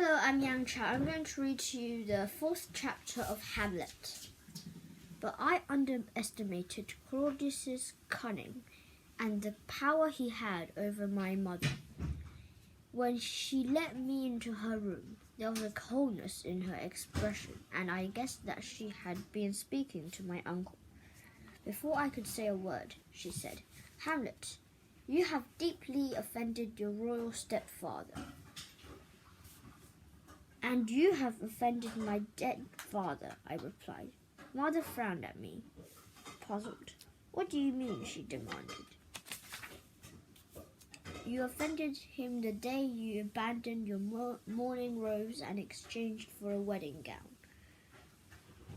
Hello, I'm Yang Cha. I'm going to read to you the fourth chapter of Hamlet. But I underestimated Claudius's cunning and the power he had over my mother. When she let me into her room, there was a coldness in her expression, and I guessed that she had been speaking to my uncle. Before I could say a word, she said, "Hamlet, you have deeply offended your royal stepfather. "And you have offended my dead father," I replied. Mother frowned at me, puzzled. "What do you mean?" she demanded. "You offended him the day you abandoned your mourning robes and exchanged for a wedding gown,"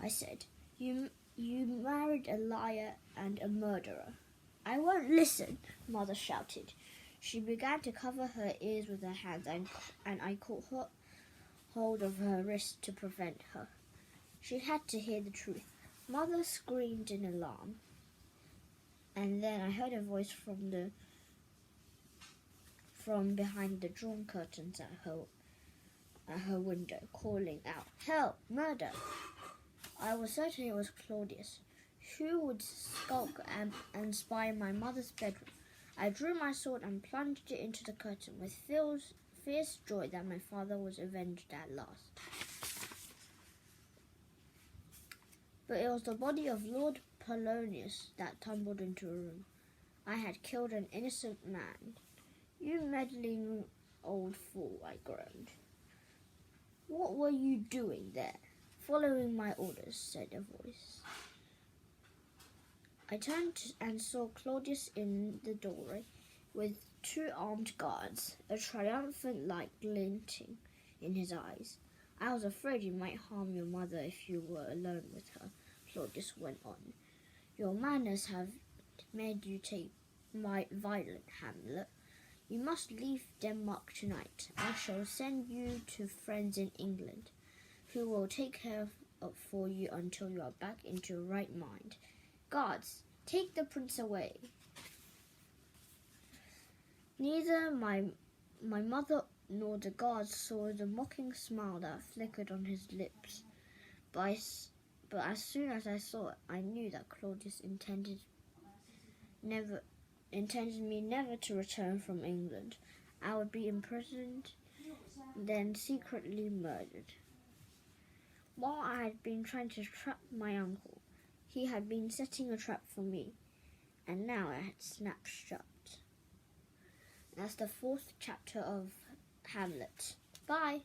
I said. You married a liar and a murderer." "I won't listen," Mother shouted. She began to cover her ears with her hands, and I caught her hold of her wrist to prevent her. She had to hear the truth. Mother screamed in alarm, and then I heard a voice from behind the drawn curtains at her window, calling out, "Help! Murder!" I was certain it was Claudius. Who would skulk and spy in my mother's bedroom? I drew my sword and plunged it into the curtain with fierce joy that my father was avenged at last. But it was the body of Lord Polonius that tumbled into a room. I had killed an innocent man. "You meddling old fool," I groaned. "What were you doing there?" "Following my orders," said a voice. I turned and saw Claudius in the doorway with 2 armed guards, a triumphant light glinting in his eyes. "I was afraid you might harm your mother if you were alone with her," Claudius went on. "Your manners have made you take my violent, Hamlet. You must leave Denmark tonight. I shall send you to friends in England, who will take care for you until you are back into your right mind. Guards, take the prince away." Neither my mother nor the guards saw the mocking smile that flickered on his lips. But as soon as I saw it, I knew that Claudius intended me never to return from England. I would be imprisoned, then secretly murdered. While I had been trying to trap my uncle, he had been setting a trap for me, and now it had snapped shut. That's the fourth chapter of Hamlet. Bye!